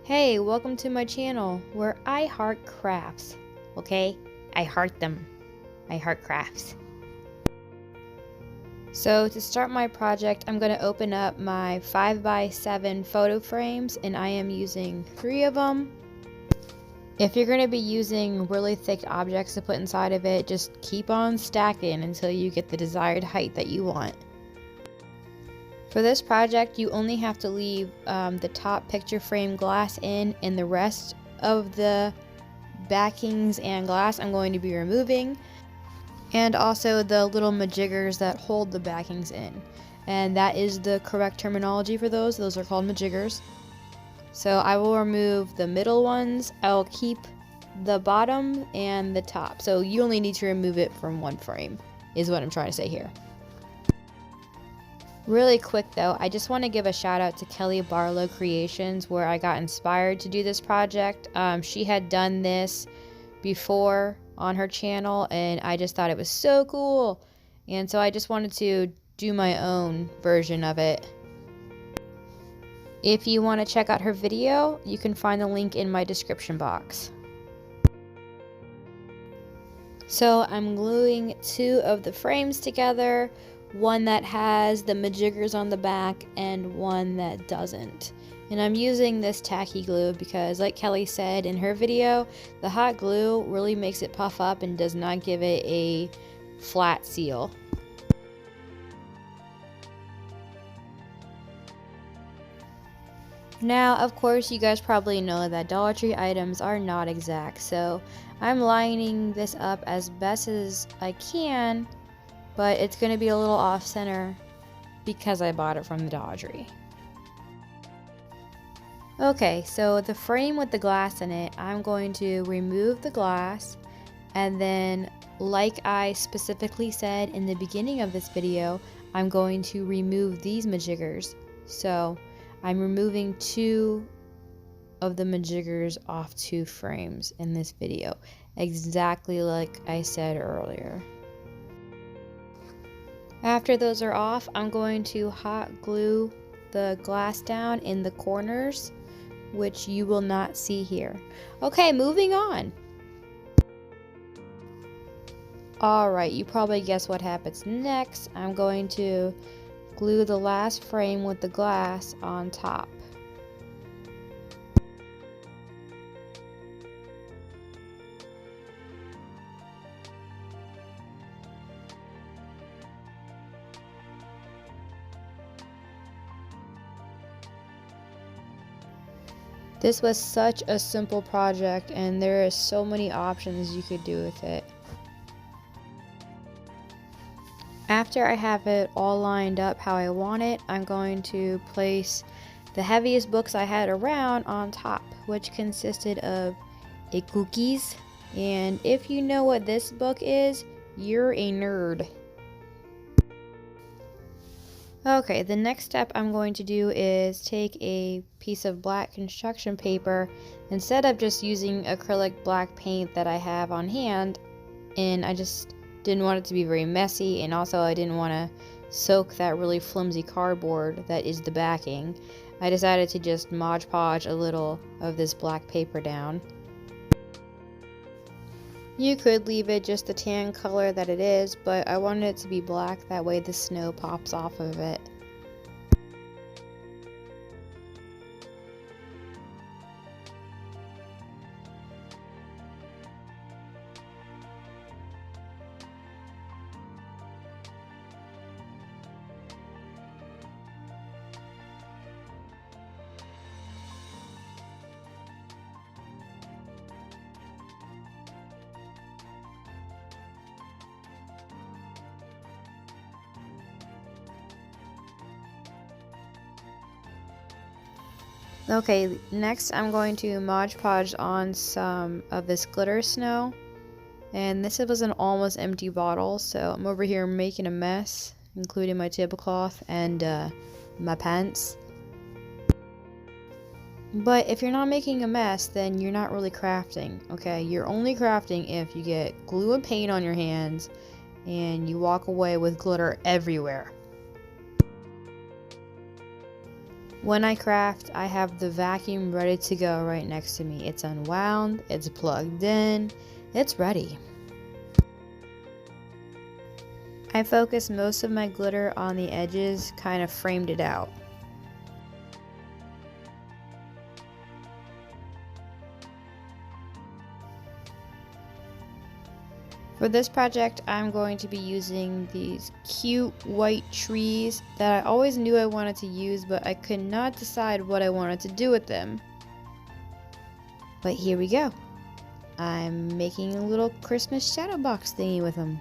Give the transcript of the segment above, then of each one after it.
Hey, welcome to my channel where I heart crafts, okay? I heart them. I heart crafts. So to start my project, I'm going to open up my 5x7 photo frames, and I am using 3 of them. If you're going to be using really thick objects to put inside of it, just keep on stacking until you get the desired height that you want. For this project, you only have to leave the top picture frame glass in, and the rest of the backings and glass I'm going to be removing, and also the little majiggers that hold the backings in. And that is the correct terminology for those. Those are called majiggers. So I will remove the middle ones. I'll keep the bottom and the top. So you only need to remove it from one frame, is what I'm trying to say here. Really quick though, I just want to give a shout out to Kelly Barlow Creations, where I got inspired to do this project. She had done this before on her channel, and I just thought it was so cool, and so I just wanted to do my own version of it. If you want to check out her video, you can find the link in my description box. So I'm gluing 2 of the frames together, one that has the majiggers on the back and one that doesn't. And I'm using this tacky glue because, like Kelly said in her video, the hot glue really makes it puff up and does not give it a flat seal. Now, of course, you guys probably know that Dollar Tree items are not exact, so I'm lining this up as best as I can, but it's going to be a little off center because I bought it from the Dollar Tree. Okay, so the frame with the glass in it, I'm going to remove the glass, and then, like I specifically said in the beginning of this video, I'm going to remove these majiggers. So I'm removing 2 of the majiggers off 2 frames in this video, exactly like I said earlier. After those are off, I'm going to hot glue the glass down in the corners, which you will not see here. Okay, moving on. Alright, you probably guess what happens next. I'm going to glue the last frame with the glass on top. This was such a simple project, and there are so many options you could do with it. After I have it all lined up how I want it, I'm going to place the heaviest books I had around on top, which consisted of a cookies. And if you know what this book is, you're a nerd. Okay, the next step I'm going to do is take a piece of black construction paper, instead of just using acrylic black paint that I have on hand, and I just didn't want it to be very messy, and also I didn't want to soak that really flimsy cardboard that is the backing. I decided to just Mod Podge a little of this black paper down. You could leave it just the tan color that it is, but I wanted it to be black, that way the snow pops off of it. Okay, next I'm going to Mod Podge on some of this glitter snow. And this was an almost empty bottle, so I'm over here making a mess, including my tablecloth and my pants. But if you're not making a mess, then you're not really crafting, okay? You're only crafting if you get glue and paint on your hands and you walk away with glitter everywhere. When I craft, I have the vacuum ready to go right next to me. It's unwound, it's plugged in, it's ready. I focused most of my glitter on the edges, kind of framed it out. For this project, I'm going to be using these cute white trees that I always knew I wanted to use, but I could not decide what I wanted to do with them. But here we go. I'm making a little Christmas shadow box thingy with them.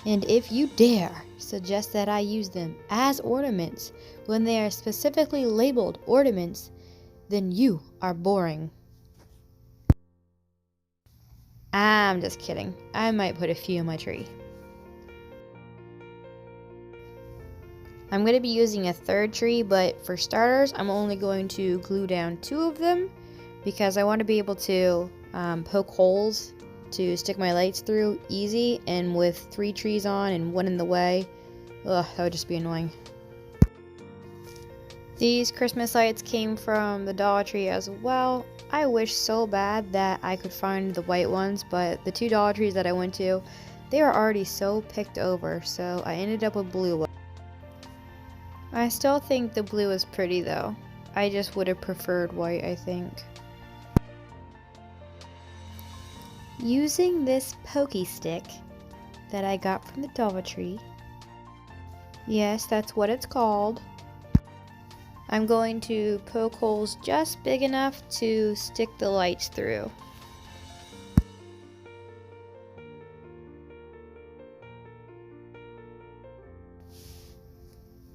And if you dare suggest that I use them as ornaments when they are specifically labeled ornaments, then you are boring. I'm just kidding. I might put a few in my tree. I'm going to be using a third tree, but for starters, I'm only going to glue down 2 of them because I want to be able to poke holes to stick my lights through easy, and with 3 trees on and 1 in the way, ugh, that would just be annoying. These Christmas lights came from the Dollar Tree as well. I wish so bad that I could find the white ones, but the 2 Dollar Trees that I went to, they were already so picked over, so I ended up with blue ones. I still think the blue is pretty though. I just would have preferred white, I think. Using this pokey stick that I got from the Dollar Tree, yes, that's what it's called, I'm going to poke holes just big enough to stick the lights through.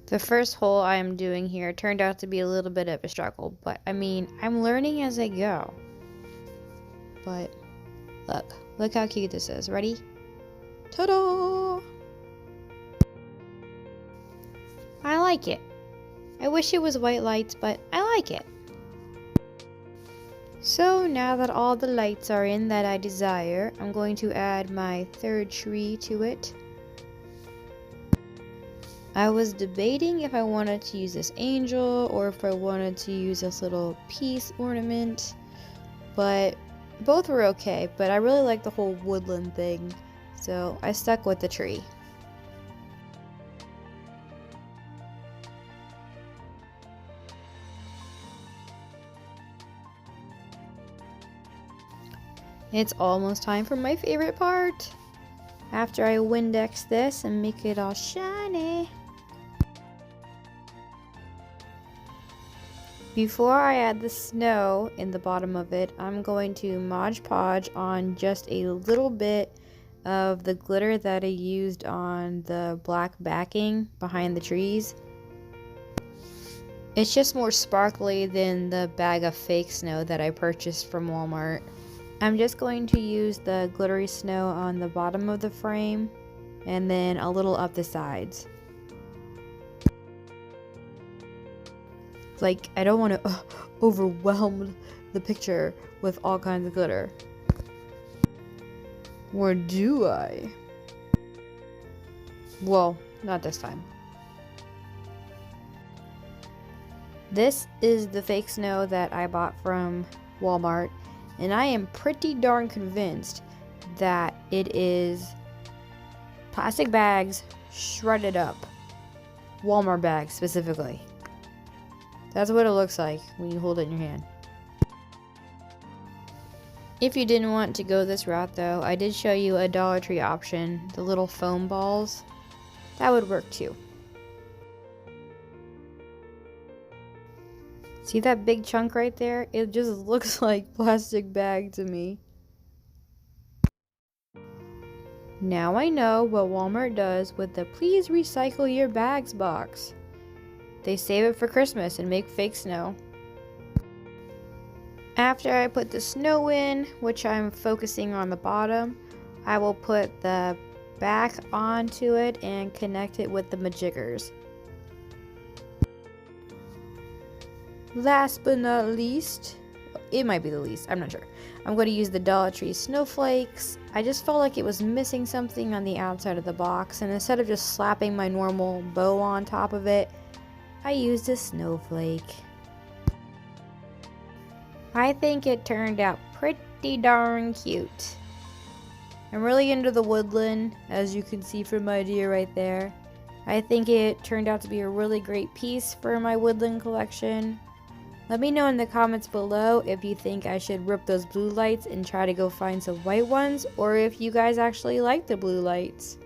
The first hole I am doing here turned out to be a little bit of a struggle, but I mean, I'm learning as I go. But look how cute this is. Ready? Ta-da! I like it. I wish it was white lights, but I like it. So now that all the lights are in that I desire, I'm going to add my third tree to it. I was debating if I wanted to use this angel or if I wanted to use this little peace ornament, but both were okay, but I really like the whole woodland thing, so I stuck with the tree. It's almost time for my favorite part. After I Windex this and make it all shiny. Before I add the snow in the bottom of it, I'm going to Mod Podge on just a little bit of the glitter that I used on the black backing behind the trees. It's just more sparkly than the bag of fake snow that I purchased from Walmart. I'm just going to use the glittery snow on the bottom of the frame and then a little up the sides. Like, I don't want to overwhelm the picture with all kinds of glitter. Or do I? Well, not this time. This is the fake snow that I bought from Walmart, and I am pretty darn convinced that it is plastic bags shredded up. Walmart bags specifically. That's what it looks like when you hold it in your hand. If you didn't want to go this route though, I did show you a Dollar Tree option, the little foam balls. That would work too. See that big chunk right there? It just looks like plastic bag to me. Now I know what Walmart does with the please recycle your bags box. They save it for Christmas and make fake snow. After I put the snow in, which I'm focusing on the bottom, I will put the back onto it and connect it with the majiggers. Last but not least, it might be the least, I'm not sure. I'm going to use the Dollar Tree snowflakes. I just felt like it was missing something on the outside of the box, and instead of just slapping my normal bow on top of it, I used a snowflake. I think it turned out pretty darn cute. I'm really into the woodland, as you can see from my deer right there. I think it turned out to be a really great piece for my woodland collection. Let me know in the comments below if you think I should rip those blue lights and try to go find some white ones, or if you guys actually like the blue lights.